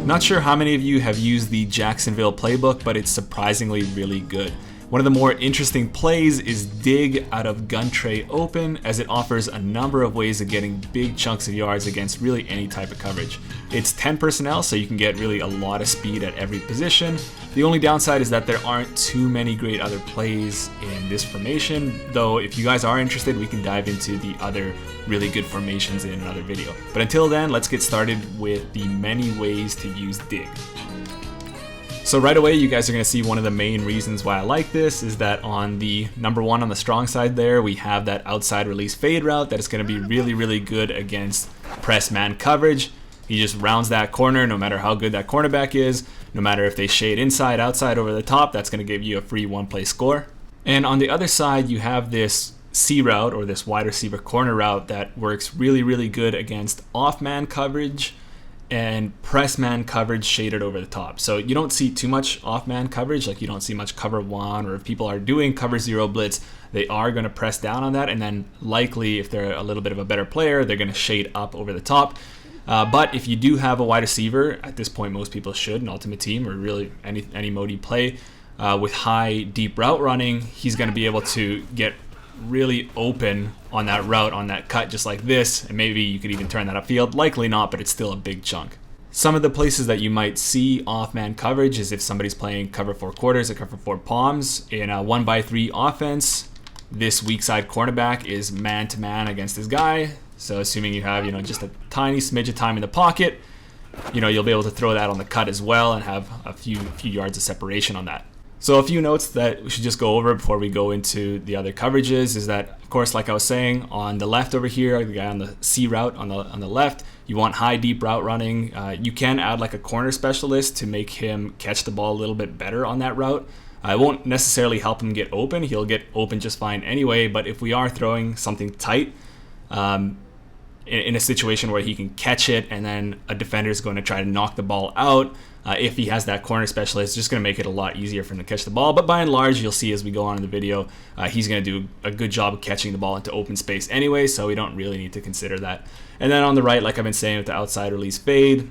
Not sure how many of you have used the Jacksonville playbook, but it's surprisingly really good. One of the more interesting plays is dig out of gun tray open, as it offers a number of ways of getting big chunks of yards against really any type of coverage. It's 10 personnel, so you can get really a lot of speed at every position. The only downside is that there aren't too many great other plays in this formation, though if you guys are interested, we can dive into the other really good formations in another video. But until then, let's get started with the many ways to use dig. So right away, you guys are going to see one of the main reasons why I like this is that on the number one on the strong side there, we have that outside release fade route that is going to be really, really good against press man coverage. He just rounds that corner no matter how good that cornerback is, no matter if they shade inside, outside, over the top, that's going to give you a free one-play score. And on the other side, you have this C route or this wide receiver corner route that works really, really good against off-man coverage and press man coverage shaded over the top. So you don't see too much off man coverage, like you don't see much cover one, or if people are doing cover zero blitz, they are going to press down on that, and then likely if they're a little bit of a better player, they're going to shade up over the top. But if you do have a wide receiver, at this point most people should in Ultimate Team or really any mode you play, with high deep route running, he's going to be able to get really open on that route, on that cut, just like this, and maybe you could even turn that upfield. Likely not, but it's still a big chunk. Some of the places that you might see off-man coverage is if somebody's playing cover 4 quarters or cover 4 palms. In a 1x3 offense, this weak side cornerback is man-to-man against this guy. So assuming you have, just a tiny smidge of time in the pocket, you'll be able to throw that on the cut as well and have a few yards of separation on that. So a few notes that we should just go over before we go into the other coverages is that, of course, like I was saying, on the left over here, the guy on the C route on the left, you want high deep route running. You can add like a corner specialist to make him catch the ball a little bit better on that route. It won't necessarily help him get open. He'll get open just fine anyway, but if we are throwing something tight, in a situation where he can catch it and then a defender is going to try to knock the ball out, if he has that corner specialist, it's just going to make it a lot easier for him to catch the ball. But by and large, you'll see as we go on in the video, he's going to do a good job of catching the ball into open space anyway, so we don't really need to consider that. And then on the right, like I've been saying with the outside release fade,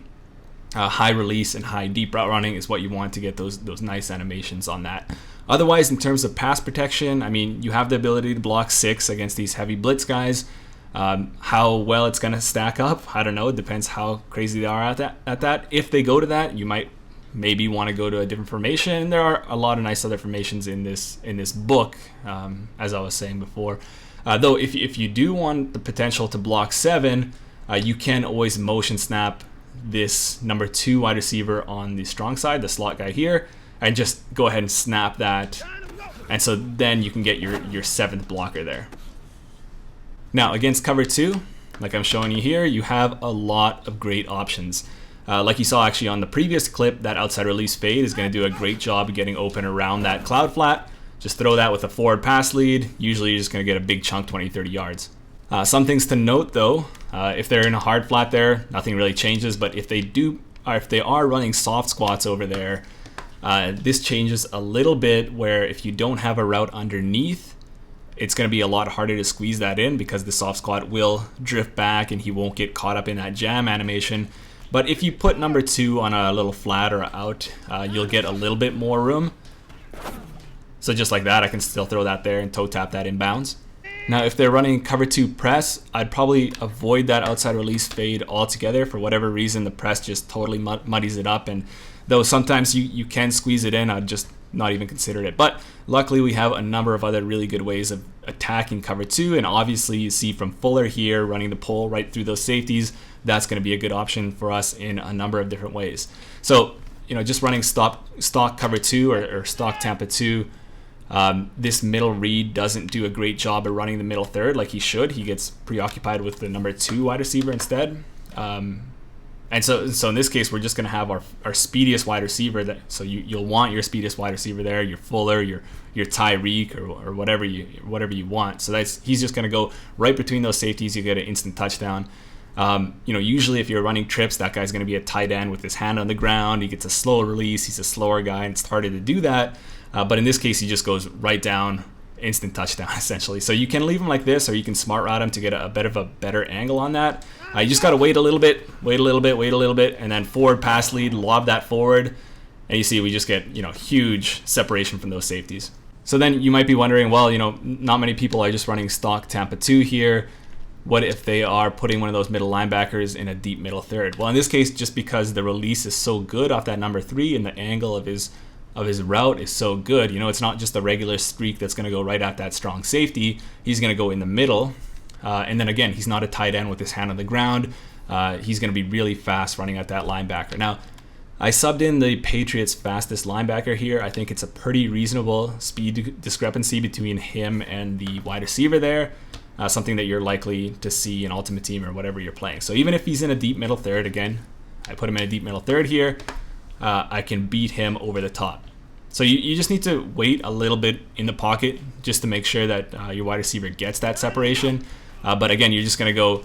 high release and high deep route running is what you want to get those nice animations on that. Otherwise, in terms of pass protection, you have the ability to block 6 against these heavy blitz guys. How well it's going to stack up, I don't know. It depends how crazy they are at that. If they go to that, you might maybe want to go to a different formation. There are a lot of nice other formations in this book, as I was saying before. Though if you do want the potential to block 7, you can always motion snap this number 2 wide receiver on the strong side, the slot guy here, and just go ahead and snap that. And so then you can get your 7th blocker there. Now, against cover 2, like I'm showing you here, you have a lot of great options. Like you saw actually on the previous clip, that outside release fade is going to do a great job of getting open around that cloud flat. Just throw that with a forward pass lead. Usually you're just going to get a big chunk, 20, 30 yards. Some things to note though, if they're in a hard flat there, nothing really changes. But if they are running soft squats over there, this changes a little bit, where if you don't have a route underneath, it's going to be a lot harder to squeeze that in because the soft squat will drift back and he won't get caught up in that jam animation. But if you put number 2 on a little flat or out, you'll get a little bit more room. So just like that, I can still throw that there and toe tap that inbounds. Now, if they're running cover 2 press, I'd probably avoid that outside release fade altogether. For whatever reason, the press just totally muddies it up. And though sometimes you can squeeze it in, I'd just not even consider it. But luckily, we have a number of other really good ways of attacking cover 2. And obviously, you see from Fuller here running the pull right through those safeties. That's going to be a good option for us in a number of different ways. So, just running stock cover 2 or stock Tampa 2. This middle read doesn't do a great job of running the middle third like he should. He gets preoccupied with the number 2 wide receiver instead. And so in this case, we're just going to have our speediest wide receiver. So you'll want your speediest wide receiver there, your Fuller, your Tyreek, or whatever you want. So he's just going to go right between those safeties. You get an instant touchdown. Usually if you're running trips, that guy's going to be a tight end with his hand on the ground. He gets a slow release. He's a slower guy, and it's harder to do that. But in this case, he just goes right down instant touchdown essentially. So you can leave him like this, or you can smart route him to get a bit of a better angle on that. You just got to wait a little bit, and then forward pass lead, lob that forward, and you see we just get, huge separation from those safeties. So then you might be wondering, well, not many people are just running stock Tampa 2 here. What if they are putting one of those middle linebackers in a deep middle third? Well, in this case, just because the release is so good off that number 3 and the angle of his route is so good, it's not just a regular streak that's going to go right at that strong safety. He's going to go in the middle. And then again, he's not a tight end with his hand on the ground. He's going to be really fast running at that linebacker. Now, I subbed in the Patriots' fastest linebacker here. I think it's a pretty reasonable speed discrepancy between him and the wide receiver there. Something that you're likely to see in Ultimate Team or whatever you're playing. So even if he's in a deep middle third, again, I put him in a deep middle third here, I can beat him over the top. So you just need to wait a little bit in the pocket just to make sure that your wide receiver gets that separation. But again, you're just going to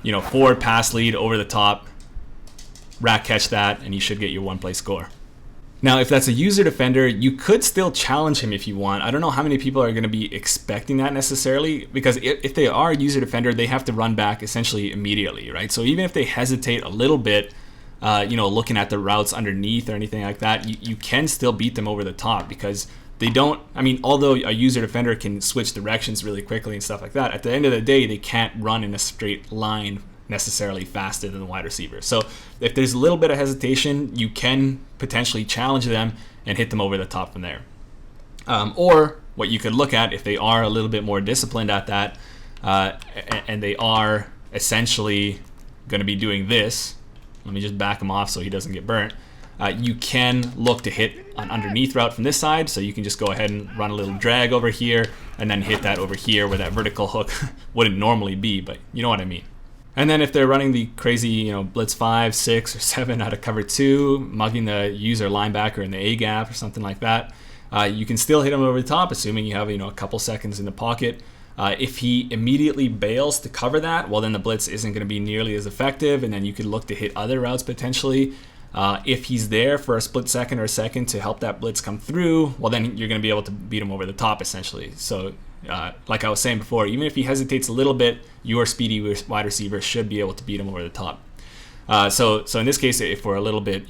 go, forward pass lead over the top, rack catch that, and you should get your one-play score. Now, if that's a user defender, you could still challenge him if you want. I don't know how many people are going to be expecting that necessarily, because if they are a user defender, they have to run back essentially immediately, right? So even if they hesitate a little bit, looking at the routes underneath or anything like that, you can still beat them over the top, because they don't, although a user defender can switch directions really quickly and stuff like that, at the end of the day, they can't run in a straight line necessarily faster than the wide receiver. So if there's a little bit of hesitation, you can potentially challenge them and hit them over the top from there. Or what you could look at, if they are a little bit more disciplined at that, and they are essentially going to be doing this, let me just back him off so he doesn't get burnt. You can look to hit an underneath route from this side, so you can just go ahead and run a little drag over here and then hit that over here where that vertical hook wouldn't normally be, but you know what I mean. And then if they're running the crazy, blitz 5, 6, or 7 out of cover 2, mugging the user linebacker in the A gap or something like that, you can still hit him over the top, assuming you have a couple seconds in the pocket. If he immediately bails to cover that, well, then the blitz isn't going to be nearly as effective, and then you could look to hit other routes potentially. If he's there for a split second or a second to help that blitz come through, well, then you're going to be able to beat him over the top essentially. So like I was saying before, even if he hesitates a little bit, your speedy wide receiver should be able to beat him over the top. So in this case, if we're a little bit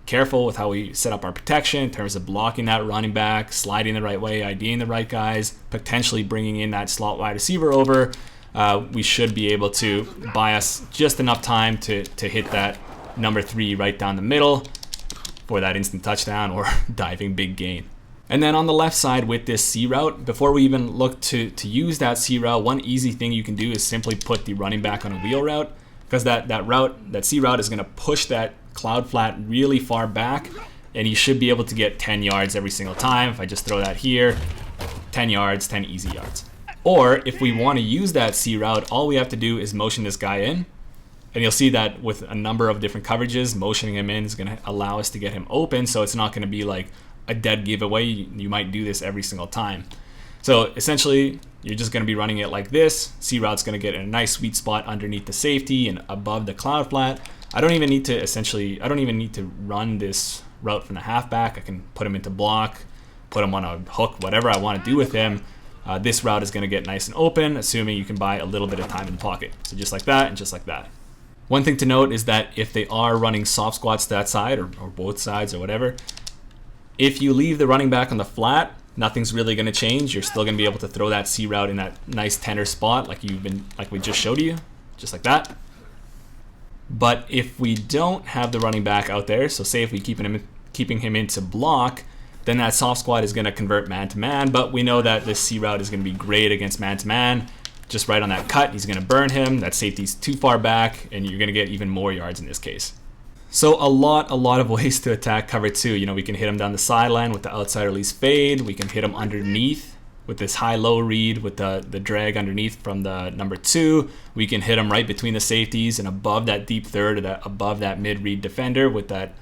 careful with how we set up our protection in terms of blocking that running back, sliding the right way, IDing the right guys, potentially bringing in that slot wide receiver over, we should be able to buy us just enough time to hit that number 3 right down the middle for that instant touchdown or diving big gain. And then on the left side with this C route, before we even look to use that C route, one easy thing you can do is simply put the running back on a wheel route, because that C route is going to push that cloud flat really far back, and you should be able to get 10 yards every single time. If I just throw that here, 10 yards, 10 easy yards. Or if we want to use that C route, all we have to do is motion this guy in, and you'll see that with a number of different coverages, motioning him in is going to allow us to get him open, so it's not going to be like a dead giveaway. You might do this every single time. So essentially, you're just going to be running it like this. C route's going to get in a nice sweet spot underneath the safety and above the cloud flat. I don't even need to run this route from the halfback. I can put him into block, put him on a hook, whatever I want to do with him. This route is going to get nice and open, assuming you can buy a little bit of time in the pocket. So just like that and just like that. One thing to note is that if they are running soft squats to that side or both sides or whatever, if you leave the running back on the flat, nothing's really going to change. You're still going to be able to throw that C route in that nice tender spot like we just showed you, just like that. But if we don't have the running back out there, so say if we keeping him into block, then that soft squat is going to convert man-to-man, but we know that this C route is going to be great against man-to-man. Just right on that cut, he's going to burn him. That safety's too far back, and you're going to get even more yards in this case. So a lot of ways to attack cover 2. We can hit him down the sideline with the outside release fade. We can hit him underneath with this high-low read with the drag underneath from the number 2. We can hit him right between the safeties and above that deep third or above that mid-read defender with that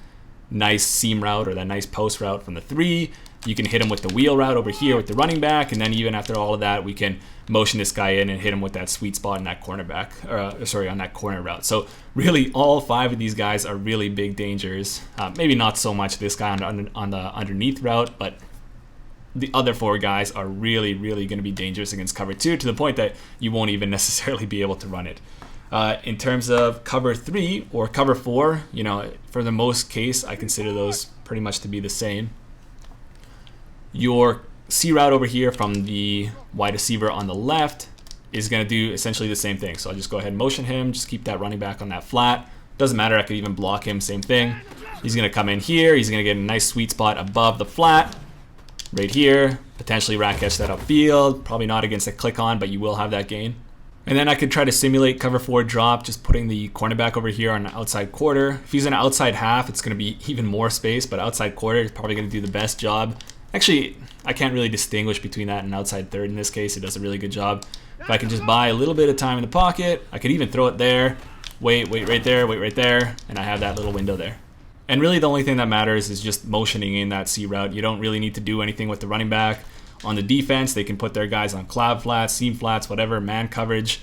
nice seam route or that nice post route from the 3. You can hit him with the wheel route over here with the running back, and then even after all of that, we can motion this guy in and hit him with that sweet spot in that cornerback, on that corner route. So really, all 5 of these guys are really big dangers. Maybe not so much this guy on the underneath route, but the other 4 guys are really going to be dangerous against cover 2, to the point that you won't even necessarily be able to run it. In terms of cover 3 or cover 4, you know, for the most case, I consider those pretty much to be the same. Your C route over here from the wide receiver on the left is going to do essentially the same thing. So I'll just go ahead and motion him, just keep that running back on that flat. Doesn't matter, I could even block him, same thing. He's going to come in here, he's going to get a nice sweet spot above the flat, right here, potentially rat catch that upfield, probably not against a click on, but you will have that gain. And then I could try to simulate cover 4 drop, just putting the cornerback over here on the outside quarter. If he's an outside half, it's going to be even more space, but outside quarter is probably going to do the best job. Actually, I can't really distinguish between that and outside third in this case. It does a really good job. If I can just buy a little bit of time in the pocket, I could even throw it there, wait right there, and I have that little window there. And really the only thing that matters is just motioning in that C route. You don't really need to do anything with the running back. On the defense, they can put their guys on cloud flats, seam flats, whatever, man coverage.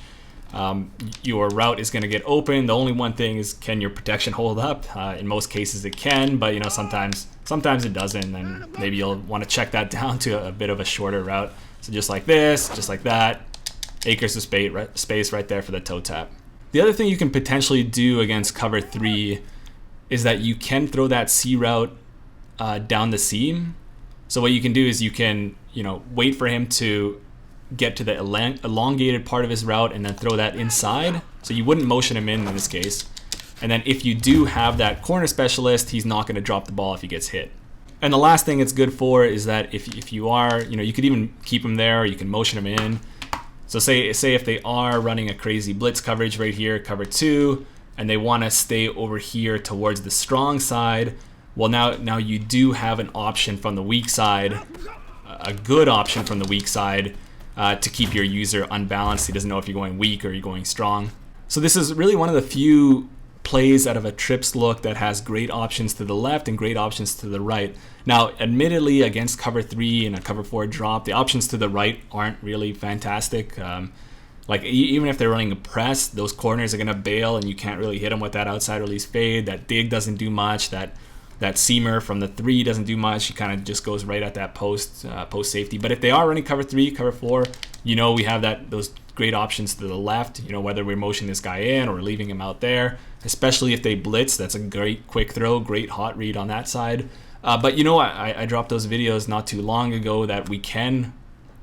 Your route is going to get open. The only one thing is, can your protection hold up? In most cases it can, but you know, sometimes it doesn't, and maybe you'll want to check that down to a bit of a shorter route. So just like this, just like that, acres of space right there for the toe tap. The other thing you can potentially do against cover 3 is that you can throw that C route down the seam. So what you can do is you can, you know, wait for him to get to the elongated part of his route and then throw that inside. So you wouldn't motion him in this case. And then if you do have that corner specialist, he's not going to drop the ball if he gets hit. And the last thing it's good for is that if you are, you know, you could even keep him there, or you can motion him in. So say if they are running a crazy blitz coverage right here, cover 2, and they want to stay over here towards the strong side, well, now you do have an option from the weak side, a good option from the weak side, to keep your user unbalanced. He doesn't know if you're going weak or you're going strong. So this is really one of the few plays out of a trips look that has great options to the left and great options to the right. Now, admittedly, against cover 3 and a cover 4 drop, the options to the right aren't really fantastic. Like even if they're running a press, those corners are going to bail and you can't really hit them with that outside release fade. That dig doesn't do much. That seamer from the 3 doesn't do much. He kind of just goes right at that post safety. But if they are running cover 3, cover 4, you know, we have those great options to the left, you know, whether we're motioning this guy in or leaving him out there, especially if they blitz. That's a great quick throw, great hot read on that side. But you know what, I dropped those videos not too long ago that we can,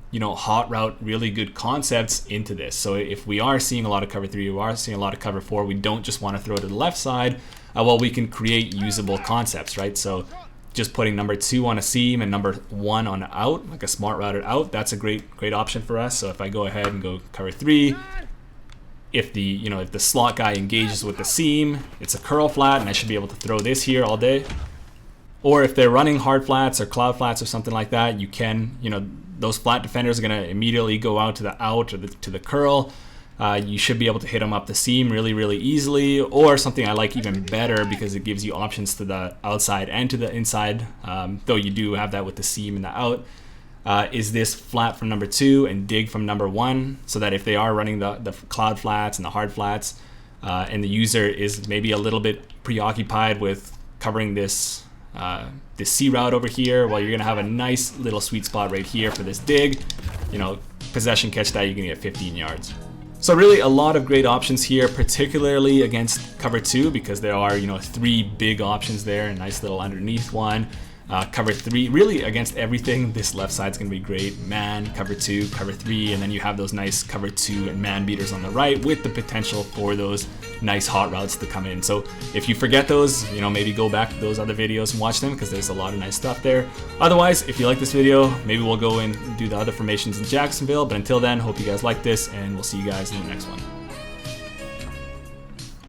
you know, hot route really good concepts into this. So if we are seeing a lot of cover 3, we are seeing a lot of cover 4, we don't just want to throw to the left side. Well, we can create usable concepts, right? So just putting number 2 on a seam and number 1 on an out, like a smart routed out, that's a great option for us. So if I go ahead and go cover 3, if the slot guy engages with the seam, it's a curl flat, and I should be able to throw this here all day. Or if they're running hard flats or cloud flats or something like that, you can, you know, those flat defenders are going to immediately go out to the out or to the curl. You should be able to hit them up the seam really easily, or something I like even better because it gives you options to the outside and to the inside, though you do have that with the seam and the out, is this flat from number 2 and dig from number 1, so that if they are running the cloud flats and the hard flats, and the user is maybe a little bit preoccupied with covering this C route over here, well, you're going to have a nice little sweet spot right here for this dig. You know, possession catch that, you can get 15 yards. So really a lot of great options here, particularly against cover 2, because there are, you know, 3 big options there, a nice little underneath one. Cover 3, really against everything, this left side's going to be great. Man, cover 2, cover 3, and then you have those nice cover 2 and man beaters on the right with the potential for those nice hot routes to come in. So if you forget those, you know, maybe go back to those other videos and watch them, because there's a lot of nice stuff there. Otherwise, if you like this video, maybe we'll go and do the other formations in Jacksonville. But until then, hope you guys like this, and we'll see you guys in the next one.